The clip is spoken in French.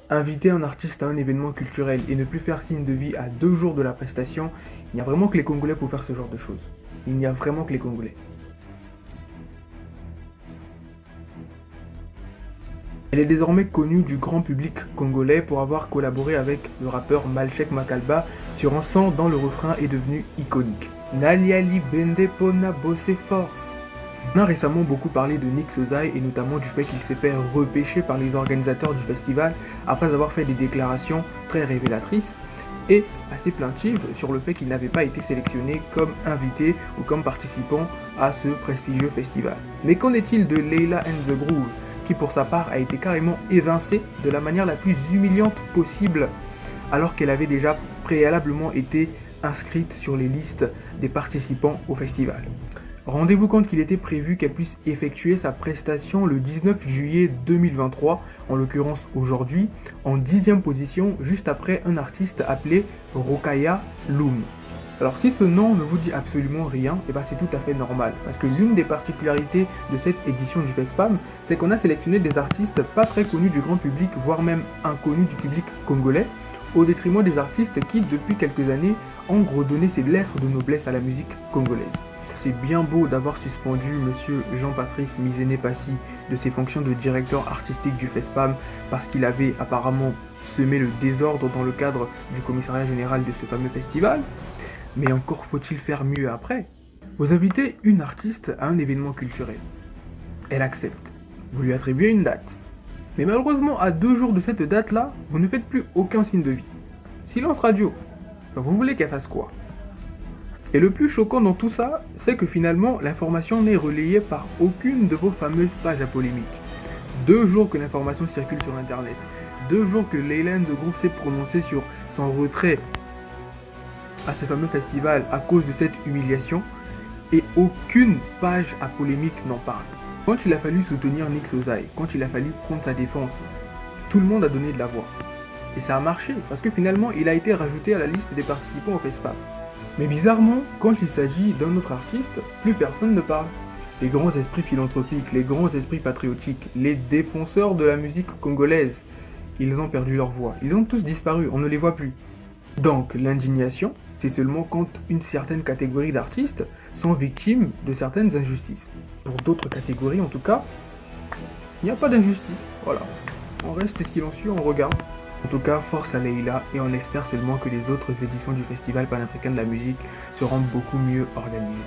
Inviter un artiste à un événement culturel et ne plus faire signe de vie à 2 jours de la prestation, il n'y a vraiment que les Congolais pour faire ce genre de choses. Il n'y a vraiment que les Congolais. Elle est désormais connue du grand public congolais pour avoir collaboré avec le rappeur Malchek Makalba sur un son dont le refrain est devenu iconique. Naliali Bende Pona Bosse Force. On a récemment beaucoup parlé de Nick Sozai et notamment du fait qu'il s'est fait repêcher par les organisateurs du festival après avoir fait des déclarations très révélatrices et assez plaintives sur le fait qu'il n'avait pas été sélectionné comme invité ou comme participant à ce prestigieux festival. Mais qu'en est-il de Leila and the Groove, qui pour sa part a été carrément évincée de la manière la plus humiliante possible alors qu'elle avait déjà préalablement été inscrite sur les listes des participants au festival. Rendez-vous compte qu'il était prévu qu'elle puisse effectuer sa prestation le 19 juillet 2023, en l'occurrence aujourd'hui, en 10e position, juste après un artiste appelé Rokaya Loom. Alors si ce nom ne vous dit absolument rien, et c'est tout à fait normal, parce que l'une des particularités de cette édition du FESPAM, c'est qu'on a sélectionné des artistes pas très connus du grand public, voire même inconnus du public congolais, au détriment des artistes qui, depuis quelques années, ont redonné ces lettres de noblesse à la musique congolaise. C'est bien beau d'avoir suspendu monsieur Jean-Patrice Mizene-Passy de ses fonctions de directeur artistique du FESPAM parce qu'il avait apparemment semé le désordre dans le cadre du commissariat général de ce fameux festival. Mais encore faut-il faire mieux après. Vous invitez une artiste à un événement culturel. Elle accepte. Vous lui attribuez une date. Mais malheureusement, à 2 jours de cette date-là, vous ne faites plus aucun signe de vie. Silence radio. Vous voulez qu'elle fasse quoi ? Et le plus choquant dans tout ça, c'est que finalement, l'information n'est relayée par aucune de vos fameuses pages à polémique. 2 jours que l'information circule sur internet. 2 jours que Leyland de Groupe s'est prononcé sur son retrait à ce fameux festival à cause de cette humiliation, et aucune page à polémique n'en parle. Quand il a fallu soutenir Nick Sozai, quand il a fallu prendre sa défense, tout le monde a donné de la voix. Et ça a marché, parce que finalement, il a été rajouté à la liste des participants au FESPAM. Mais bizarrement, quand il s'agit d'un autre artiste, plus personne ne parle. Les grands esprits philanthropiques, les grands esprits patriotiques, les défenseurs de la musique congolaise, ils ont perdu leur voix. Ils ont tous disparu, on ne les voit plus. Donc l'indignation, c'est seulement quand une certaine catégorie d'artistes sont victimes de certaines injustices. Pour d'autres catégories en tout cas, il n'y a pas d'injustice. Voilà, on reste silencieux, on regarde. En tout cas, force à Leila et on espère seulement que les autres éditions du Festival panafricain de la musique seront beaucoup mieux organisées.